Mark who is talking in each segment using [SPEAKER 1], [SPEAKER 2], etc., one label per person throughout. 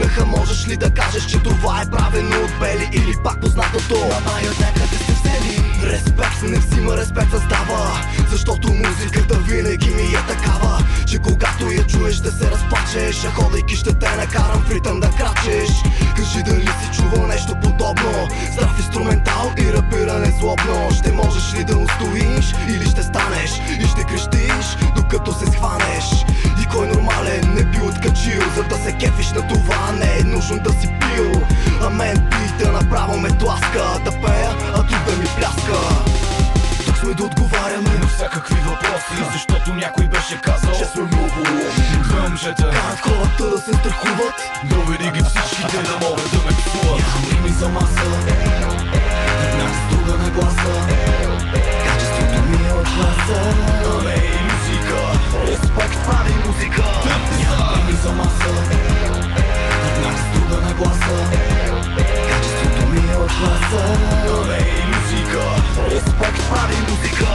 [SPEAKER 1] смеха, можеш ли да кажеш, че това е правено от бели или пак познатото? Ама и от някъде сте взели. Респект се не взима, респект създава, защото музиката винаги ми е такава, че когато я чуеш да се разплачеш, а ходейки ще те накарам в ритъм да крачеш. Кажи дали си чувал нещо подобно, здрав инструментал и рапиране злобно. Ще можеш ли да устоиш или ще станеш и ще крещиш докато се схванеш? И кой нормален не би откачил, за да се кефиш на това? Не е нужно да си пил, а мен бита направо ме тласка да пея, а тук да ми пляска. Тук сме да отговаряме
[SPEAKER 2] на всякакви въпроси, защото някой беше казал,
[SPEAKER 1] че сме много лоши.
[SPEAKER 2] Хъмжета
[SPEAKER 1] карат хората да се страхуват,
[SPEAKER 2] доведи ги всичките да могат да ме псуват.
[SPEAKER 1] нямам рими за маса, една с друга на гласа, качеството ми е от класа.
[SPEAKER 2] А не е музика,
[SPEAKER 1] Респект прави музика. Нямам рими за маса, една с друга на гласа, качеството ми е от класа.
[SPEAKER 2] а не е музика,
[SPEAKER 1] Респект прави музика.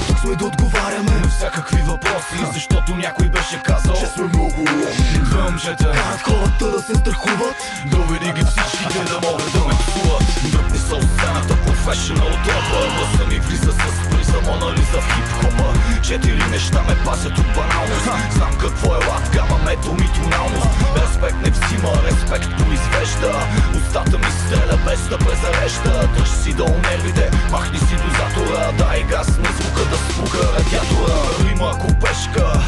[SPEAKER 1] Тук сме да отговаряме
[SPEAKER 2] на всякакви въпроси, защото някой беше казал,
[SPEAKER 1] че сме много лоши.
[SPEAKER 2] хъмжета
[SPEAKER 1] карат хората да се страхуват,
[SPEAKER 2] доведи ги всичките да могат да ме псуват. Дръпни са от сцената, професионал тропа, гласа ми влиза с приза, Мона Лиза в хип-хопа. 4 неща ме пасят от баналност, знам какво е лад, гама, метал и тоналност. Респект не взима, респект произвежда, устата ми стреля без да презарежда. Дръж си долу нервите, махни си дозатора, дай газ на звука да спука радиатора. Рима купешка,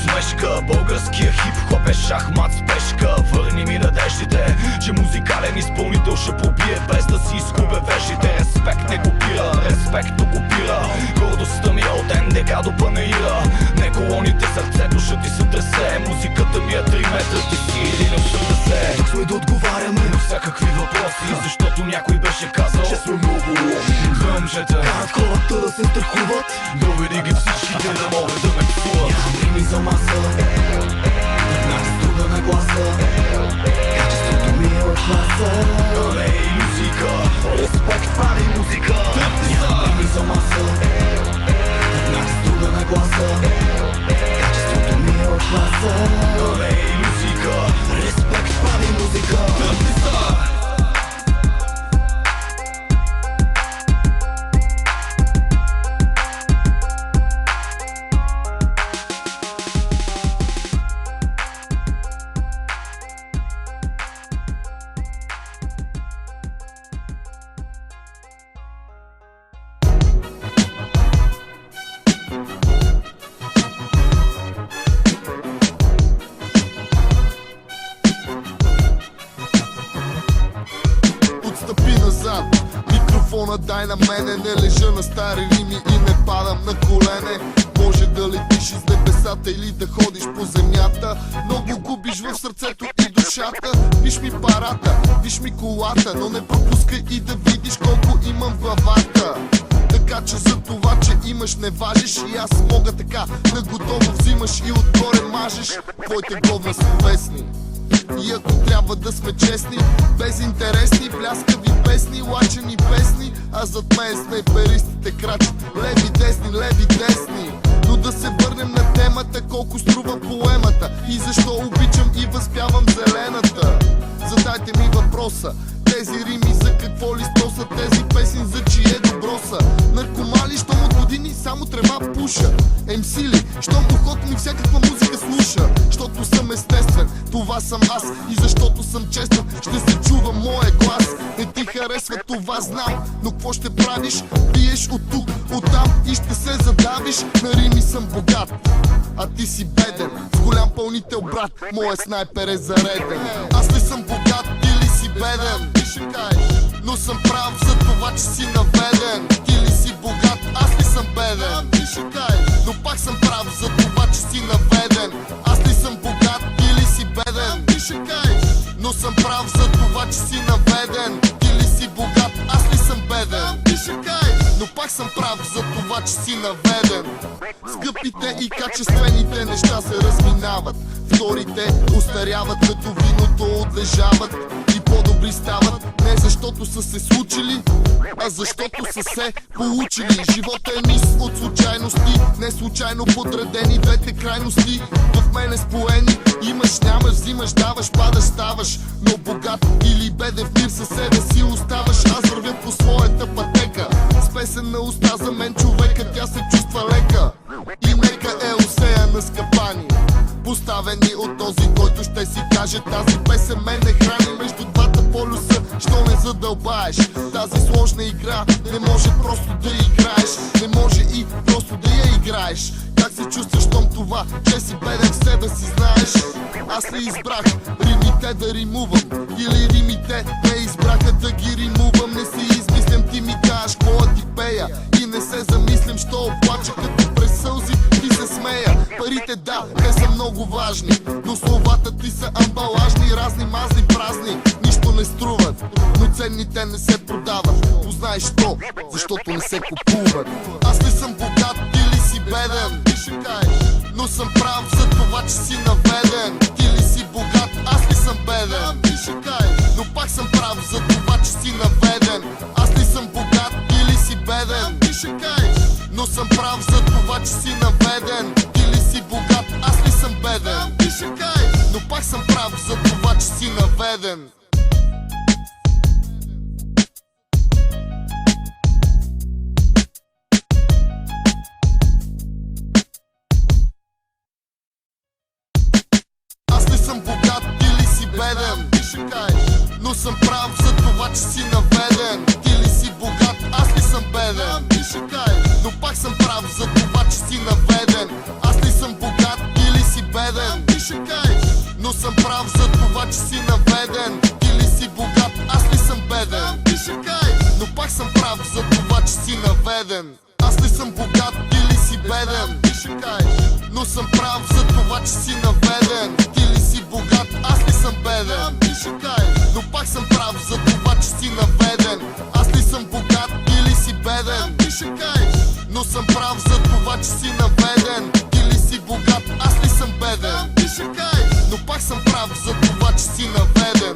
[SPEAKER 2] смешка, българския хип-хоп е шахмат с пешка. Върни ми надеждите, че музикален изпълнител ще пробие без да си изгубя вежите. Респект не копира, респект окупира, гордостта ми е от НДК до Панаира. Не колоните, сърцето ще ти се тресе, музиката ми е 3 метра, ти си 1,80.
[SPEAKER 1] тук сме да отговаряме
[SPEAKER 2] На всякакви въпроси, защото някой беше казал,
[SPEAKER 1] че сме много лоши.
[SPEAKER 2] хъмжета
[SPEAKER 1] карат хората да се страхуват,
[SPEAKER 2] доведи ги всичките да могат да ме псуват.
[SPEAKER 1] нямам рими за маса, една с друга на гласа, качеството ми е от класа.
[SPEAKER 2] А не е музика,
[SPEAKER 1] Респект прави музика. Нямам рими за маса, една с друга на гласа, качеството ми е от класа.
[SPEAKER 2] а не е музика.
[SPEAKER 1] Респект прави музика.
[SPEAKER 3] Отстъпи назад, микрофона дай на мене. Не лежа на стари рими и не падам на колене. Може да летиш из небесата или да ходиш по земята, но го губиш в сърцето и душата. Виж ми парата, виж ми колата, но не пропускай и да видиш колко имам в главата. Така че за това, че имаш не важиш, и аз мога така да готово взимаш и отгоре мажеш. Твоите говна са песни. И ако трябва да сме честни, безинтересни, бляскави песни, лачени песни, а зад мен снайперистите крачат леви, десни. Но да се върнем на темата, колко струва поемата и защо обичам и възпявам зелената. Задайте ми въпроса, тези рими за какво ли сто са, тези песни за чие добро са? Наркомали, щом от години само трева пуша. МС ли, щом ухото ми всякаква музика слуша. Щото съм естествен, това съм аз, и защото съм честен, ще се чува моя глас. Не ти харесва, това знам, но какво ще правиш? Пиеш от тук, от там и ще се задавиш. На рими съм богат, а ти си беден, с голям пълнител брат, моя снайпер е зареден. Аз ли съм богат или си беден? Ти ще кажеш, но съм прав за това, че си наведен. Ти ли си богат, аз ли съм беден? Ти ще кажеш, но пак съм прав за това, че си наведен. Аз ли съм богат или си беден? Ти ще кажеш, но съм прав за това, че си наведен. Ти ли си богат, аз ли съм беден? Ти ще кажеш, но пак съм прав за това, че си наведен. Скъпите и качествените неща се разминават, вторите устаряват, като виното отлежават. И по-добре добри стават не защото са се случили, а защото са се получили. Живота е низ от случайности, не случайно подредени двете крайности. В мене споени, имаш, нямаш, взимаш, даваш, падаш, ставаш. Но богат или беден в мир със себе си оставаш. Аз вървя по своята пътека, с песен на уста за мен човека, тя се чувства лека. И нека е осеяна с капани, поставени от този, който ще си каже: тази песен мен не храни. Между двата полюса, що не задълбаеш тази сложна игра, не може просто да играеш, не може и просто да я играеш. Как се чувстваш том това, че си беден в себе си знаеш? Аз ли избрах римите да римувам, или римите ме избраха да ги римувам? Не си измислям, ти ми кажеш кола ти пея и не се замислям, що оплача като през сълзи ти се смея. Парите да, те са много важни, но словата ти са амбалажни, разни мазни празни, нищо не струват, но ценните не се продават. Познаеш що? Защото не се купуват. Аз ли съм богат или си беден? Ти ще кажеш, но съм прав за това, че си наведен. Ти ли си богат, аз ли съм беден? Ти ще кажеш, но пак съм прав за това, че си наведен. Аз ли съм богат или си беден? Ти ще кажеш, но съм прав за това, че си наведен. Ти ли си богат, аз ли съм беден? Ти ще кажеш, но пак съм прав за това, че си наведен. Съм богат или си беден? Ти ще кажеш, но съм прав за това, че си наведен. Ти ли си богат, аз ли съм беден? Ти ще кажеш, но пак съм прав за това, че си наведен. Аз ли съм богат или си беден? Ти ще кажеш, но съм прав за това, че си наведен. Ти ли си богат, аз ли съм беден? Ти ще кажеш, но пак съм прав за това, че си наведен. Аз ли съм богат или си беден? Ти ще кажеш, но съм прав за това, че си наведен. Ти ли си богат, аз ли съм беден? Ти ще кажеш, но пак съм прав за това, че си наведен. Аз ли съм богат или си беден? Ти ще кажеш, но съм прав за това, че си наведен. Ти ли си богат, аз ли съм беден? Ти ще кажеш, но пак съм прав за това, че си наведен.